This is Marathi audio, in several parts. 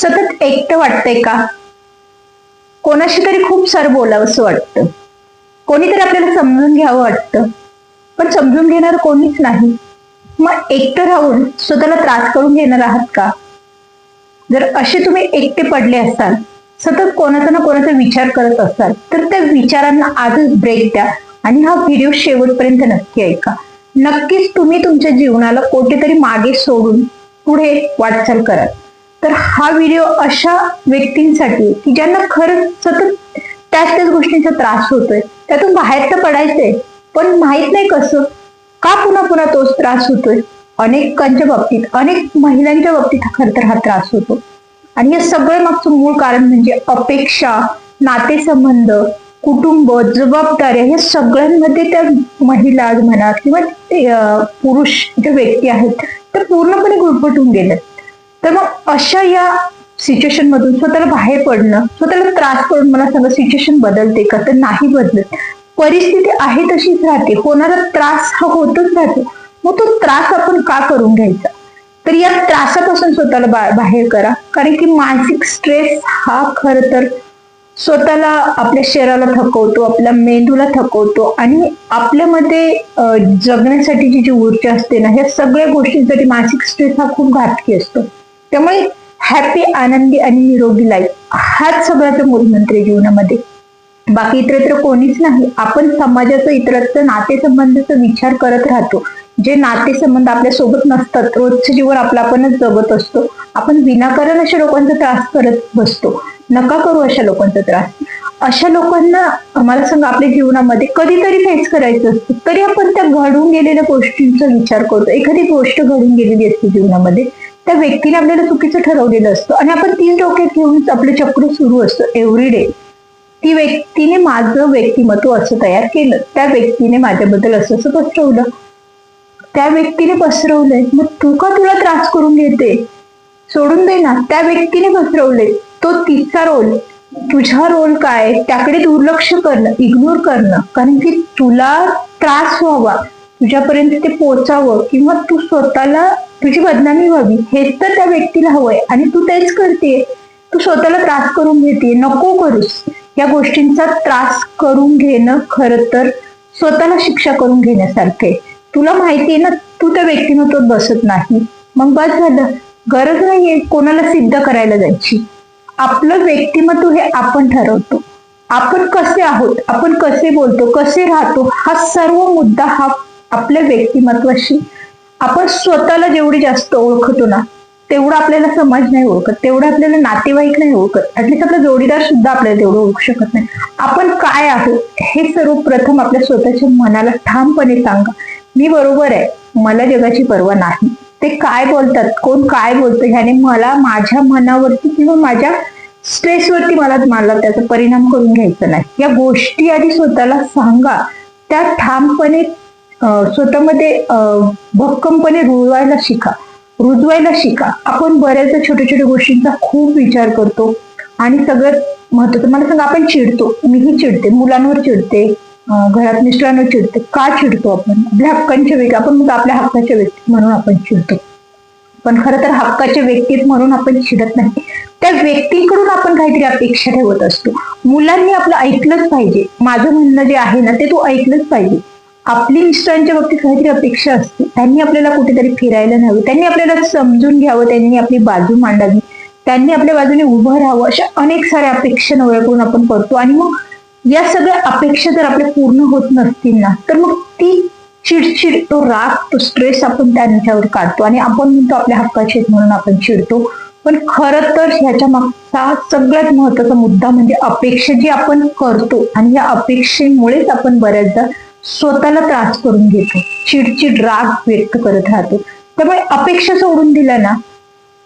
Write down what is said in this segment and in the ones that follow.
सतत एकटं वाटतंय का? कोणाशी तरी खूप सारं बोलावंसं वाटतं. कोणीतरी आपल्याला समजून घ्यावं वाटतं, पण समजून घेणार कोणीच नाही. मग एकटं राहून स्वतःला त्रास करून घेणार आहात का? जर असे तुम्ही एकटे पडले असाल, सतत कोणाचा ना कोणाचा विचार करत असाल, तर त्या विचारांना आजच ब्रेक द्या आणि हा व्हिडिओ शेवटपर्यंत नक्की ऐका. नक्कीच तुम्ही तुमच्या जीवनाला कुठेतरी मागे सोडून पुढे वाटचाल करा. तर हा व्हिडिओ अशा व्यक्तींसाठी की ज्यांना खरंच सतत त्याच गोष्टींचा त्रास होतोय, त्यातून बाहेर तर पडायचंय पण माहित नाही कसं, का पुन्हा पुन्हा तोच त्रास होतोय. अनेकांच्या बाबतीत, अनेक महिलांच्या बाबतीत खर तर हा त्रास होतो. आणि हे सगळं मागचं मूळ कारण म्हणजे अपेक्षा, नातेसंबंध, कुटुंब, जबाबदाऱ्या या सगळ्यांमध्ये त्या महिला म्हणा किंवा पुरुष ज्या व्यक्ती आहेत त्या पूर्णपणे गुरफटून गेल्यात. तर मग अशा या सिच्युएशन मधून स्वतःला बाहेर पडणं, स्वतःला त्रास करून मला सांगा सिच्युएशन बदलते का? तर नाही बदलत. परिस्थिती आहे तशीच राहते, होणारा त्रास हा होतच राहतो. मग तो त्रास आपण का करून घ्यायचा? तर या त्रासापासून स्वतःला बाहेर करा. कारण की मानसिक स्ट्रेस हा खर तर स्वतःला, आपल्या शरीराला थकवतो, आपल्या मेंदूला थकवतो आणि आपल्यामध्ये जगण्यासाठी जी ऊर्जा असते ना, ह्या सगळ्या गोष्टींसाठी मानसिक स्ट्रेस हा खूप घातकी असतो. त्यामुळे हॅपी, आनंदी आणि निरोगी लाईफ हाच सगळ्याचा मूलमंत्र आहे जीवनामध्ये. बाकी इतरत्र कोणीच नाही. आपण समाजाचं, इतरत्र नातेसंबंधाचा विचार करत राहतो. जे नातेसंबंध आपल्या सोबत नसतात, रोजचं जीवन आपलं आपणच जगत असतो. आपण विनाकारण अशा लोकांचा त्रास करत बसतो. नका करू अशा लोकांचा त्रास. अशा लोकांना मला सांगा आपल्या जीवनामध्ये कधीतरी फेस करायचं असतं, तरी आपण त्या घडून गेलेल्या गोष्टींचा विचार करतो. एखादी गोष्ट घडून गेलेली असते जीवनामध्ये, त्या व्यक्तीने आपल्याला चुकीचं ठरवलेलं असतं आणि आपण तीन डोक्यात घेऊन आपलं चक्र सुरू असतं एव्हरीडे. ती व्यक्तीने माझं व्यक्तिमत्व असं तयार केलं, त्या व्यक्तीने माझ्याबद्दल असं असं पसरवलं, त्या व्यक्तीने पसरवलंय, मग तू का तुला त्रास करून घेते? सोडून दे ना. त्या व्यक्तीने पसरवले, तो तिचा रोल, तुझा रोल काय? त्याकडे दुर्लक्ष करणं, इग्नोर करणं, कारण की तुला त्रास व्हावा, तुझ्यापर्यंत ते पोहोचावं किंवा तू स्वतःला, तुझी बदनामी व्हावी, हेच तर त्या व्यक्तीला हवंय आणि तू तेच करतेय. तू स्वतःला त्रास करून घेते. नको करूस. या गोष्टींचा त्रास करून घेणं खरं तर स्वतःला शिक्षा करून घेण्यासारखे. तुला माहितीये ना तू त्या व्यक्तिमत्वात बसत नाही, मग बस झालं. गरज नाहीये कोणाला सिद्ध करायला जायची. आपलं व्यक्तिमत्व हे आपण ठरवतो. आपण कसे आहोत, आपण कसे बोलतो, कसे राहतो, हा सर्व मुद्दा हा आपल्या व्यक्तिमत्वाशी. आपण स्वतःला जेवढी जास्त ओळखतो ना, तेवढं आपल्याला समाज नाही ओळखत, तेवढं आपल्याला नातेवाईक नाही ओळखत, ऍटलीस्ट आपला जोडीदार सुद्धा आपल्याला तेवढं ओळखू शकत नाही. आपण काय आहोत हे सर्वप्रथम आपल्या स्वतःच्या मनाला ठामपणे सांगा. मी बरोबर आहे, मला जगाची पर्वा नाही. ते काय बोलतात, कोण काय बोलतं, ह्याने मला माझ्या मनावरती किंवा माझ्या स्ट्रेसवरती मला त्याचा परिणाम करून घ्यायचा नाही. या गोष्टी आधी स्वतःला सांगा. त्या ठामपणे स्वतःमध्ये भक्कमपणे रुजवायला शिका. आपण बऱ्याचदा छोट्या छोट्या गोष्टींचा खूप विचार करतो आणि सगळ्यात महत्वाचं मला सांगा, आपण चिडतो. मीही चिडते, मुलांवर चिडते, घरात मिस्टरांवर चिडते. का चिडतो आपण? आपल्या हक्कांच्या व्यक्ती, आपण म्हणतो आपल्या हक्काच्या व्यक्ती म्हणून आपण चिडतो, पण खरं तर हक्काच्या व्यक्तीत म्हणून आपण चिडत नाही. त्या व्यक्तीकडून आपण काहीतरी अपेक्षा ठेवत असतो. मुलांनी आपलं ऐकलंच पाहिजे. माझं म्हणणं जे आहे ना, ते तू ऐकलंच पाहिजे. आपली मिस्टरांच्या बाबतीत काहीतरी अपेक्षा असते. त्यांनी आपल्याला कुठेतरी फिरायला न्यावं, त्यांनी आपल्याला समजून घ्यावं, त्यांनी आपली बाजू मांडावी, त्यांनी आपल्या बाजूने उभं राहावं. अशा अनेक साऱ्या अपेक्षा नवऱ्याकडून आपण करतो आणि मग या सगळ्या अपेक्षा जर आपल्या पूर्ण होत नसतील ना, तर मग ती चिडचिड, तो राग, तो स्ट्रेस आपण त्यांच्यावर काढतो आणि आपण म्हणतो आपल्या हक्काचे म्हणून आपण चिडतो. पण खरं तर ह्याच्या मागचा सगळ्यात महत्वाचा मुद्दा म्हणजे अपेक्षा जी आपण करतो आणि या अपेक्षेमुळेच आपण बऱ्याचदा स्वतःला त्रास करून घेतो, चिडचिड, राग व्यक्त करत राहतो. त्यामुळे अपेक्षा सोडून दिल्या ना,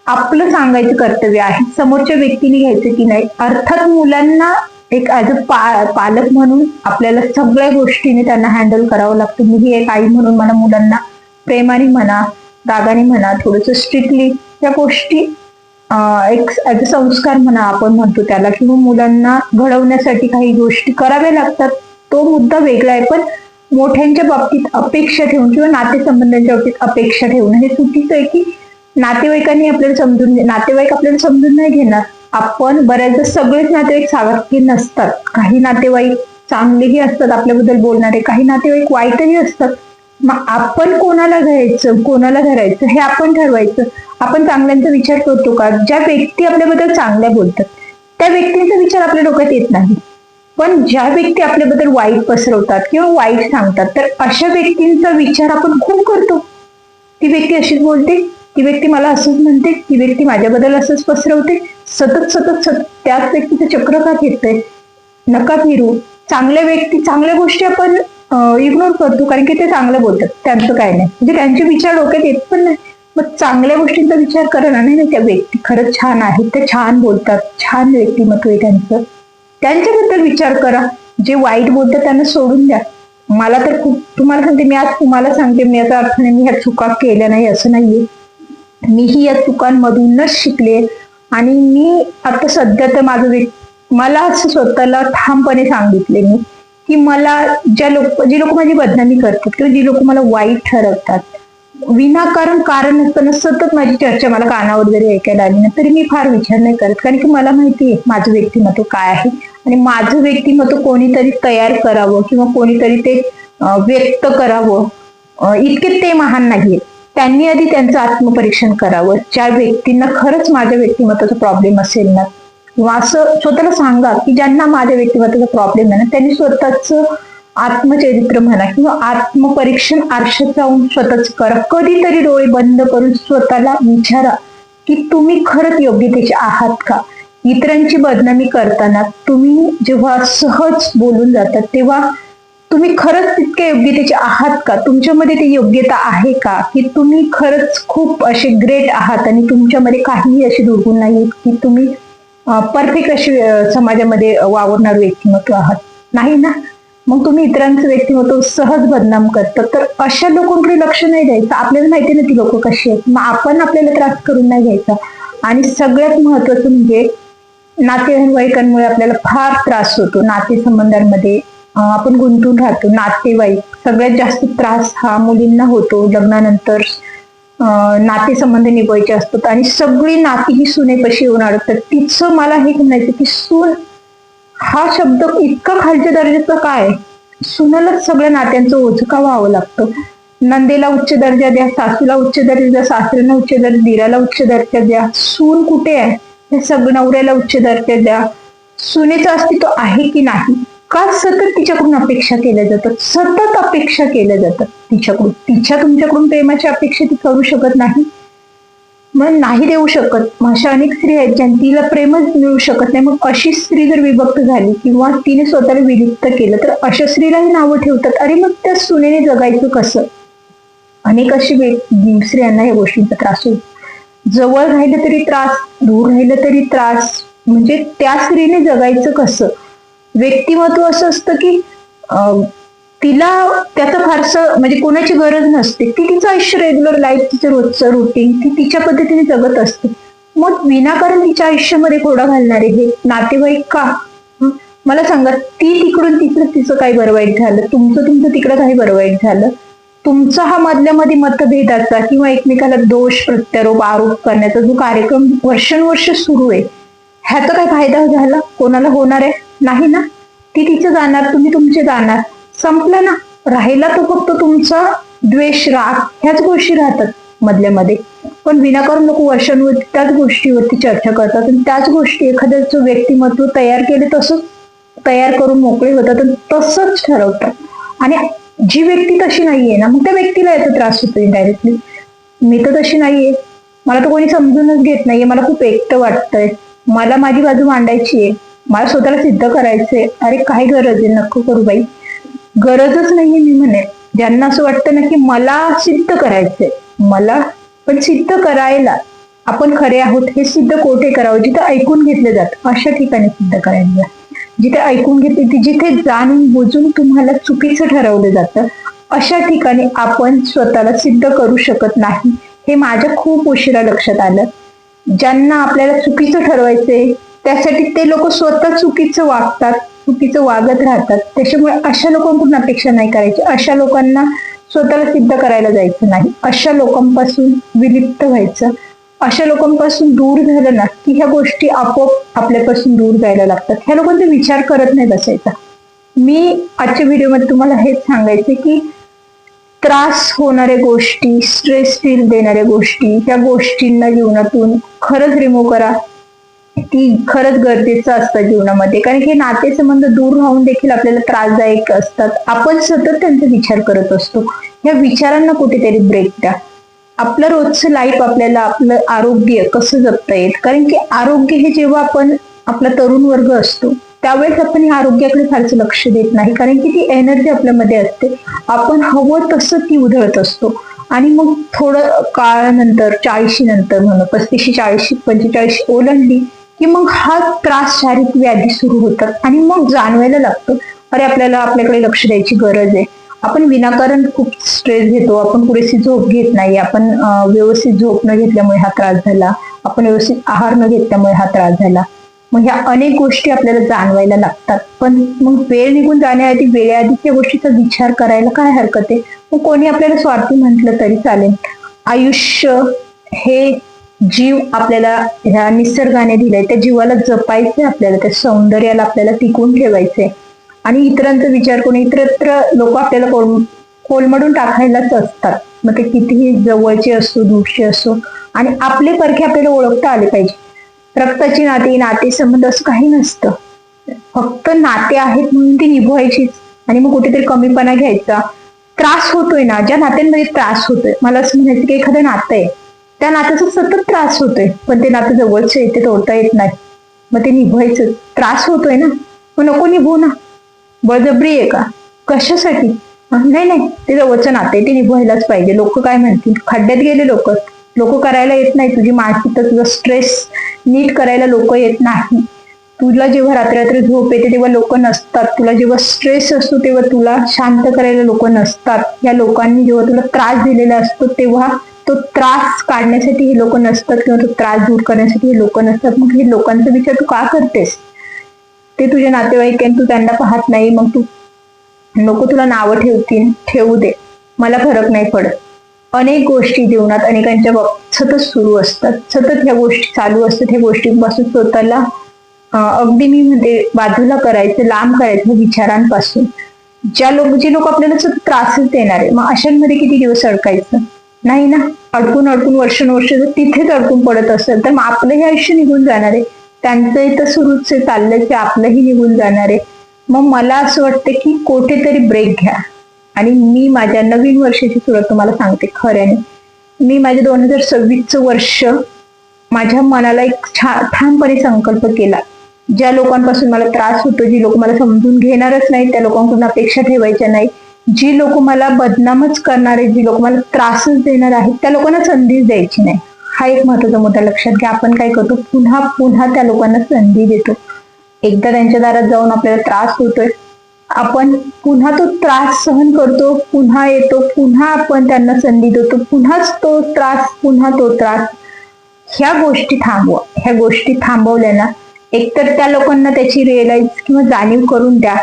आपलं सांगायचं कर्तव्य आहे, समोरच्या व्यक्तीने घ्यायचं की नाही. अर्थात मुलांना एक ऍज अ पालक म्हणून आपल्याला सगळ्या गोष्टीने त्यांना हँडल करावं लागतं. मीही एक आई म्हणून मला मुलांना प्रेमाने म्हणा, रागाने म्हणा, थोडंसं स्ट्रिक्टली या गोष्टी एक ऍज अ संस्कार म्हणा आपण म्हणतो त्याला, किंवा मुलांना घडवण्यासाठी काही गोष्टी कराव्या लागतात. तो मुद्दा वेगळा आहे. पण मोठ्यांच्या बाबतीत अपेक्षा ठेवून किंवा नातेसंबंधांच्या बाबतीत अपेक्षा ठेवणं हे चुकीचं आहे. की नातेवाईक आपल्याला समजून नाही घेणार. आपण बऱ्याचदा सगळेच नातेवाईक सारखे नसतात. काही नातेवाईक चांगलेही असतात आपल्याबद्दल बोलणारे, काही नातेवाईक वाईटही असतात. मग आपण कोणाला घ्यायचं कोणाला धरायचं हे आपण ठरवायचं. आपण चांगल्यांचा विचार करतो का? ज्या व्यक्ती आपल्याबद्दल चांगल्या बोलतात त्या व्यक्तींचा विचार आपल्या डोक्यात येत नाही. पण ज्या व्यक्ती आपल्याबद्दल वाईट पसरवतात किंवा वाईट सांगतात तर अशा व्यक्तींचा विचार आपण खूप करतो. ती व्यक्ती अशीच बोलते, ती व्यक्ती मला असंच म्हणते, ती व्यक्ती माझ्याबद्दल असंच पसरवते. सतत सतत सतत त्याच व्यक्तीचं चक्र का फिरतंय? नका फिरू. चांगल्या गोष्टी आपण इग्नोर करतो कारण की ते चांगलं बोलतात, त्यांचं काय नाही, म्हणजे त्यांचे विचार डोक्यात येत पण नाही. मग चांगल्या गोष्टींचा विचार करा ना. नाही त्या व्यक्ती खरंच छान आहेत, ते छान बोलतात, छान व्यक्तिमत्व आहे त्यांचं, त्यांच्याबद्दल विचार करा. जे वाईट बोलतात त्यांना सोडून द्या. मला तर खूप तुम्हाला सांगते, मी आज तुम्हाला सांगते, मी याचा अर्थ नाही मी ह्या चुका केल्या नाही असं नाहीये. मीही या चुकांमधूनच शिकले आणि मी आता सध्या तर मला असं स्वतःला ठामपणे सांगितले मी की मला जी लोक माझी बदनामी करतात किंवा जी लोक मला वाईट ठरवतात, कारण नसताना सतत माझी चर्चा मला कानावर जरी ऐकायला आली ना तरी मी फार विचार नाही करत. कारण की मला माहिती आहे माझं व्यक्तिमत्व काय आहे आणि माझं व्यक्तिमत्व कोणीतरी तयार करावं किंवा कोणीतरी ते व्यक्त करावं, इतके ते महान नाहीये. त्यांनी आधी त्यांचं आत्मपरीक्षण करावं. ज्या व्यक्तींना खरंच माझ्या व्यक्तिमत्वाचा प्रॉब्लेम असेल ना, किंवा असं स्वतःला सांगा की ज्यांना माझ्या व्यक्तिमत्वाचा प्रॉब्लेम आहे ना त्यांनी स्वतःच आत्मचरित्र म्हणा किंवा आत्मपरीक्षण आरशात जाऊन स्वतःच करा. कधीतरी डोळे बंद करून स्वतःला विचारा की तुम्ही खरंच योग्यतेचे आहात का? इतरांची बदनामी करताना तुम्ही जेव्हा सहज बोलून जातात तेव्हा तुम्ही खरंच तितके योग्यतेचे आहात का? तुमच्यामध्ये ती योग्यता आहे का? की तुम्ही खरंच खूप असे ग्रेट आहात आणि तुमच्यामध्ये काहीही असे दुर्गुण नाहीत की तुम्ही परफेक्ट असे समाजामध्ये वावरणार व्यक्तिमत्व आहात? नाही ना. मग तुम्ही इतरांचं व्यक्तिमत्व सहज बदनाम करतात. तर अशा लोकांकडे लक्ष नाही द्यायचं. आपल्याला माहिती ना ती लोक कशी आहेत, मग आपण आपल्याला त्रास करून नाही घ्यायचा. आणि सगळ्यात महत्वाचं म्हणजे नातेवाईकांमुळे आपल्याला फार त्रास होतो. नातेसंबंधांमध्ये आपण गुंतून राहतो. नातेवाईक सगळ्यात जास्त त्रास हा मुलींना होतो. लग्नानंतर नातेसंबंध निभवायचे असतात आणि सगळी नाती ही सुनेपाशी येऊन अडकतात. तिचं मला हे म्हणायचं की सून हा शब्द इतका खालच्या दर्जाचा काय? सुनालाच सगळ्या नात्यांचं ओझं का व्हावं लागतं? नंदेला उच्च दर्जा द्या, सासूला उच्च दर्जा द्या, सासऱ्याला उच्च दर्जा, दिराला उच्च दर्जा द्या. सून कुठे आहे? हे सगळं नवऱ्याला उच्च दर्जा द्या. सुनेचं अस्तित्व आहे की नाही? का सतत तिच्याकडून अपेक्षा केल्या जातात? सतत अपेक्षा केल्या जातात तिच्याकडून. तुमच्याकडून प्रेमाची अपेक्षा ती करू शकत नाही, मग नाही देऊ शकत. अशा अनेक स्त्री आहेत ज्यांना तिला प्रेमच मिळू शकत नाही. मग अशी स्त्री जर विभक्त झाली किंवा तिने स्वतःला विलिप्त केलं तर अशा स्त्रीलाही नावं ठेवतात, अरे मग त्या सुनेने जगायचं कसं? अनेक अशी स्त्रियांना या गोष्टींचा त्रास होतो. जवळ राहिलं तरी त्रास, दूर राहिलं तरी त्रास. म्हणजे त्या स्त्रीने जगायचं कसं? व्यक्तिमत्व असं असतं की तिला त्याचं फारसं म्हणजे कोणाची गरज नसते. ती तिचं आयुष्य रेग्युलर लाईफ, तिचं रोजचं रुटीन ती तिच्या पद्धतीने जगत असते. मग विनाकारण तिच्या आयुष्यामध्ये घोडा घालणारे हे नातेवाईक का? मला सांगा, ती तिकडून तिचं काही बरं वाईट झालं, तुमचं तिकडं काही बरं वाईट झालं, तुमचा हा मधल्यामध्ये मतभेदाचा किंवा एकमेकाला दोष प्रत्यारोप आरोप करण्याचा जो कार्यक्रम वर्षानुवर्ष सुरू आहे, ह्याचा काय फायदा झाला? कोणाला होणार आहे? नाही ना. ती तिचं जाणार, तुम्ही तुमचे जाणार, संपलं ना. राहिला तो फक्त तुमचा द्वेष, राग ह्याच गोष्टी राहतात मधल्यामध्ये. पण विनाकारण लोक वर्षांवरती त्याच गोष्टीवरती चर्चा करतात आणि त्याच गोष्टी एखाद्याचं व्यक्तिमत्व तयार केले तसंच तयार करून मोकळे होतात आणि तसंच ठरवतात. आणि जी व्यक्ती तशी नाहीये ना, मग त्या व्यक्तीला याचा त्रास होतो इनडायरेक्टली. मी तर तशी नाहीये, मला तर कोणी समजूनच घेत नाहीये, मला खूप एकटं वाटतंय, मला माझी बाजू मांडायची आहे, मला स्वतःला सिद्ध करायचंय. अरे काय गरज आहे? नको करू बाई, गरजच नाहीये. मी म्हणेन ज्यांना असं वाटतं ना की मला सिद्ध करायचंय, मला पण सिद्ध करायला आपण खरे आहोत हे सिद्ध कोठे करावं? जिथे ऐकून घेतलं जातं अशा ठिकाणी सिद्ध करायला. जिथे ऐकून घेतले, जिथे जाणून बुजून तुम्हाला चुकीचं ठरवलं जातं अशा ठिकाणी आपण स्वतःला सिद्ध करू शकत नाही. हे माझ्या खूप उशिरा लक्षात आलं. ज्यांना आपल्याला चुकीचं ठरवायचंय त्यासाठी ते लोक स्वतः चुकीचं वागतात, चुकीचं वागत राहतात. त्याच्यामुळे अशा लोकांकडून अपेक्षा नाही करायची. अशा लोकांना स्वतःला सिद्ध करायला जायचं नाही. अशा लोकांपासून विलिप्त व्हायचं. अशा लोकांपासून दूर झालं ना की ह्या गोष्टी आपोआप आपल्यापासून दूर जायला लागतात. ह्या लोकांचा विचार करत नाही बसायचा. मी आजच्या व्हिडिओमध्ये तुम्हाला हेच सांगायचे की त्रास होणाऱ्या गोष्टी, स्ट्रेस फील देणाऱ्या गोष्टी, त्या गोष्टींना जीवनातून खरंच रिमूव्ह करा. ती खरंच गरजेचं असतं जीवनामध्ये, कारण की नातेसंबंध दूर राहून देखील आपल्याला त्रासदायक असतात. आपण सतत त्यांचा विचार करत असतो. या विचारांना कुठेतरी ब्रेक द्या. आपलं रोजचं लाईफ आपल्याला आपलं आरोग्य कसं जपता येईल, कारण की आरोग्य हे जेव्हा आपण आपला तरुण वर्ग असतो त्यावेळेस आपण या आरोग्याकडे फारसं लक्ष देत नाही, कारण की ती एनर्जी आपल्यामध्ये असते. आपण हवं तसं ती उधळत असतो आणि मग थोडं काळानंतर 40 नंतर म्हणून 35, 40, 45 ओलांडली की मग हा त्रास, शारीरिक व्याधी सुरू होतात आणि मग जाणवायला लागतं अरे आपल्याला आपल्याकडे लक्ष द्यायची गरज आहे. आपण विनाकारण खूप स्ट्रेस घेतो, आपण पुरेशी झोप घेत नाही, आपण व्यवस्थित झोप न घेतल्यामुळे हा त्रास झाला, आपण व्यवस्थित आहार न घेतल्यामुळे हा त्रास झाला. मग ह्या अनेक गोष्टी आपल्याला जाणवायला लागतात. पण मग वेळ निघून जाण्याआधी वेळेआधी त्या गोष्टीचा विचार करायला काय हरकत आहे. मग कोणी आपल्याला स्वार्थी म्हटलं तरी चालेल. आयुष्य हे जीव आपल्याला ह्या निसर्गाने दिलंय, त्या जीवाला जपायचंय आपल्याला, त्या सौंदर्याला आपल्याला टिकून ठेवायचंय. आणि इतरांचा विचार करून इतरत्र लोक आपल्याला कोलमडून टाकायलाच असतात. मग ते कितीही जवळचे असो, दूरचे असो. आणि आपले परखे आपल्याला ओळखता आले पाहिजे. रक्ताची नाती, नातेसंबंध असं काही नसतं. फक्त नाते आहेत म्हणून ती निभवायचीच आणि मग कुठेतरी कमीपणा घ्यायचा. त्रास होतोय ना, ज्या नात्यांमध्ये त्रास होतोय, मला असं म्हणायचं की एखादं नातं आहे, त्या नात्याचा सतत त्रास होतोय, पण ते नातं जवळचं आहे, ते तोडता येत नाही, मग ते निभवायचं. त्रास होतोय ना, मग नको निभवू ना. बळजबरी आहे का? कशासाठी? नाही नाही, ते जवळचं नातं आहे, ते निभवायलाच पाहिजे. लोक काय म्हणतील? खड्ड्यात गेले लोक. लोक करायला येत नाही. तुझी मानसिकता, तुझा स्ट्रेस नीट करायला लोक येत नाही. तुला जेव्हा रात्र झोप येते तेव्हा लोक नसतात. तुला जेव्हा स्ट्रेस असतो तेव्हा तुला शांत करायला लोक नसतात. या लोकांनी जेव्हा तुला त्रास दिलेला असतो तेव्हा तो त्रास काढण्यासाठी हे लोक नसतात, किंवा तो त्रास दूर करण्यासाठी हे लोक नसतात. मग हे लोकांचा विचार तू का करतेस? ते तुझे नातेवाईक आणि तू त्यांना पाहत नाही. मग तू नको, तुला नावं ठेवतील, ठेवू दे, मला फरक नाही पडत. अनेक गोष्टी जीवनात अनेकांच्या बाबतीत सतत सुरू असतात. सतत ह्या गोष्टी चालू असतात. ह्या गोष्टींपासून स्वतःला अगदी मी म्हणते बाजूला करायचं, लांब करायचं विचारांपासून. जे लोक आपल्याला सतत त्रासच देणार आहे, मग अशांमध्ये किती दिवस अडकायचं? नाही ना. अडकून वर्षानुवर्ष जर तिथेच अडकून पडत असेल तर मग आपलंही आयुष्य निघून जाणार आहे. त्यांचंही तर सुरूच आहे, चाललंय की आपलंही निघून जाणार आहे. मग मला असं वाटतं की कुठेतरी ब्रेक घ्या. आणि मी माझ्या नवीन वर्षाची सुरुवात तुम्हाला सांगते खऱ्याने. मी माझ्या 2026चं वर्ष माझ्या मनाला एक ठामपणे संकल्प केला. ज्या लोकांपासून मला त्रास होतो, जी लोक मला समजून घेणारच नाही, त्या लोकांकडून अपेक्षा ठेवायच्या नाही. जी लोक मला बदनामच करणारे, जी लोक मला त्रासच देणार आहेत, त्या लोकांना संधीच द्यायची नाही. हा एक महत्वाचा मुद्दा लक्षात घ्या. आपण काय करतो? पुन्हा पुन्हा त्या लोकांना संधी देतो. एकदा त्यांच्या दारात जाऊन आपल्याला त्रास होतोय, आपण पुन्हा तो त्रास सहन करतो, पुन्हा येतो, पुन्हा आपण त्यांना संधी देतो, पुन्हाच तो त्रास, पुन्हा तो त्रास. ह्या गोष्टी थांबवा. ह्या गोष्टी थांबवल्या ना, एकतर त्या लोकांना त्याची रिअलाइज किंवा जाणीव करून द्या.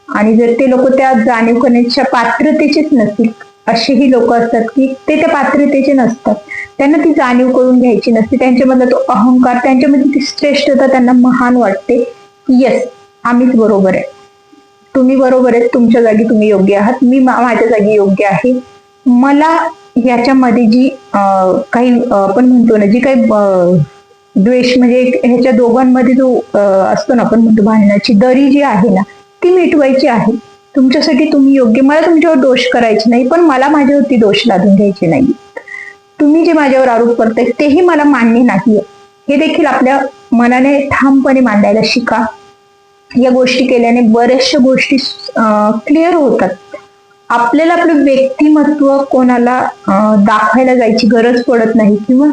आणि जर ते लोक त्या जाणीव करण्याच्या पात्रतेचेच नसतील, असेही लोक असतात की ते त्या पात्रतेचे नसतात, त्यांना ती जाणीव करून घ्यायची नसते. त्यांच्यामधला तो अहंकार, त्यांच्यामध्ये ती श्रेष्ठता त्यांना महान वाटते की येस, आम्हीच बरोबर आहे, तुम्ही बरोबर आहे, तुमच्या जागी तुम्ही योग्य आहात, मी माझ्या जागी योग्य आहे. मला याच्यामध्ये जी काही आपण म्हणतो ना, जी काही द्वेष, म्हणजे ह्याच्या दोघांमध्ये जो असतो ना, आपण म्हणतो भांडणाची दरी जी आहे ना, ती मिटवायची आहे. तुमच्यासाठी तुम्ही योग्य, मला तुमच्यावर दोष करायचे नाही, पण मला माझ्यावरती दोष लादून घ्यायचे नाही. तुम्ही जे माझ्यावर आरोप करताय तेही मला मान्य नाही, हे देखील आपल्या मनाने ठामपणे मांडायला शिका. या गोष्टी केल्याने बऱ्याचशा गोष्टी क्लिअर होतात. आपल्याला आपलं व्यक्तिमत्व कोणाला दाखवायला जायची गरज पडत नाही, किंवा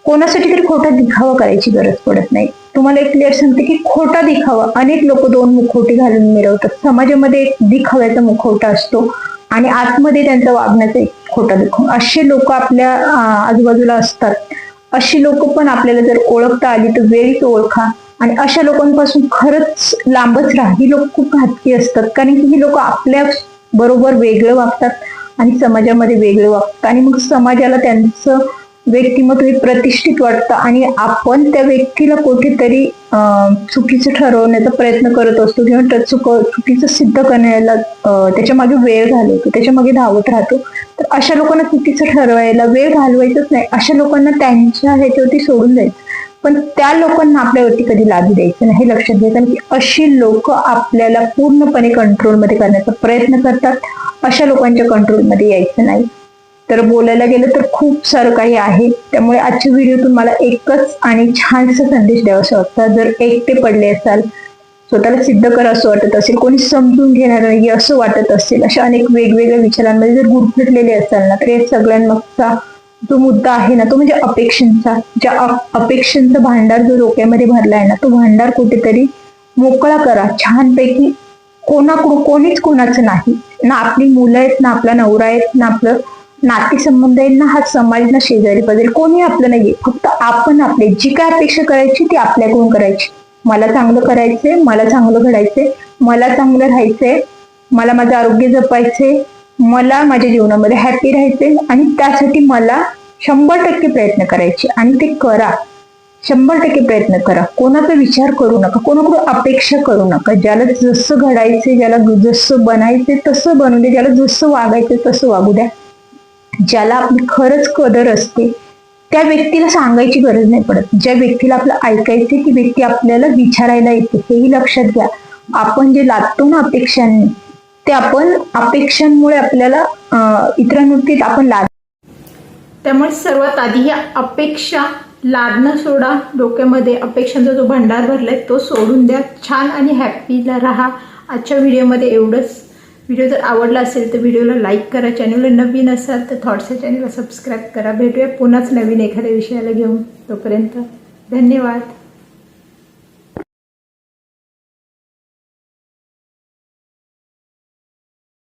कोणासाठी तरी खोटा दिखावा करायची गरज पडत नाही. तुम्हाला एक क्लिअर सांगते की खोटा दिखावा, अनेक लोक 2 मुखवटे घालून मिरवतात. समाजामध्ये एक दिखाव्याचा मुखवटा असतो आणि आतमध्ये त्यांचा वागण्याचा एक खोटा दिखावा. असे लोक आपल्या आजूबाजूला असतात. अशी लोक पण आपल्याला जर ओळखता आली तर वेळीच ओळखा आणि अशा लोकांपासून खरंच लांबच राहा. ही लोक खूप घातकी असतात, कारण की ही लोक आपल्या बरोबर वेगळं वागतात, आणि समाजामध्ये वेगळे वागतात आणि मग समाजाला त्यांचं व्यक्तिमत्व हे प्रतिष्ठित वाटतं आणि आपण त्या व्यक्तीला कुठेतरी चुकीचं ठरवण्याचा प्रयत्न करत असतो किंवा चुकीचं सिद्ध करण्याला त्याच्या मागे वेळ घालवतो, त्याच्या मागे धावत राहतो. तर अशा लोकांना चुकीचं ठरवायला वेळ घालवायचंच नाही. अशा लोकांना त्यांच्या ह्याच्यावरती सोडून जायचं, पण त्या लोकांना आपल्यावरती कधी लागू द्यायचं नाही हे लक्षात घ्यायचं. की अशी लोक आपल्याला पूर्णपणे कंट्रोलमध्ये करण्याचा प्रयत्न करतात. अशा लोकांच्या कंट्रोलमध्ये यायचं नाही. तर बोलायला गेलं तर खूप सारं काही आहे. त्यामुळे आजच्या व्हिडिओतून मला एकच आणि छानसा संदेश द्यावासा वाटतं. जर एकटे पडले असाल, स्वतःला सिद्ध करा असं वाटत असेल, कोणी समजून घेणार नाही असं वाटत असेल, अशा अनेक वेगवेगळ्या विचारांमध्ये जर गुरफटलेले असाल ना, तर या सगळ्यांमागचा जो मुद्दा आहे ना तो म्हणजे अपेक्षांचा. ज्या अपेक्षांचा भांडार जो डोक्यामध्ये भरला आहे ना, तो भांडार कुठेतरी मोकळा करा छानपैकी. कोणीच कोणाचं नाही ना. आपली मुलं आहेत ना, आपला नवरा आहेत ना, आपलं नातेसंबंध आहेत ना, हा समाज ना, शेजारी पाहिजे, कोणी आपलं नाहीये. फक्त आपण आपले जी काय अपेक्षा करायची ती आपल्याकडून करायची. मला चांगलं करायचंय, मला चांगलं घडायचंय, मला चांगलं राहायचंय, मला माझं आरोग्य जपायचंय, मला माझ्या जीवनामध्ये हॅपी राहायचंय आणि त्यासाठी मला 100% प्रयत्न करायचे आणि ते करा. 100% प्रयत्न करा. कोणाचा विचार करू नका, कोणाकडून अपेक्षा करू नका. ज्याला जसं घडायचे, ज्याला जसं बनायचे तसं बनू दे, ज्याला जसं वागायचं तसं वागू द्या. ज्याला आपली खरंच कदर असते त्या व्यक्तीला सांगायची गरज नाही पडत. ज्या व्यक्तीला आपलं ऐकायचे ती व्यक्ती आपल्याला विचारायला येते. हेही लक्षात घ्या. आपण जे लादतो ना अपेक्षांनी, ते आपण अपेक्षांमुळे आपल्याला इतरांवरती आपण लाद. त्यामुळे सर्वात आधी या अपेक्षा लादणं सोडा. डोक्यामध्ये अपेक्षांचा जो भंडार भरलाय तो सोडून द्या. छान आणि हॅपीला राहा. आजच्या व्हिडिओमध्ये एवढंच. व्हिडिओ जर आवडला असेल तर व्हिडिओला लाईक करा. चॅनलला नवीन असाल तर थॉट्स या चॅनलला सबस्क्राईब करा. भेटूया पुन्हाच नवीन एखाद्या विषयाला घेऊन. तोपर्यंत धन्यवाद.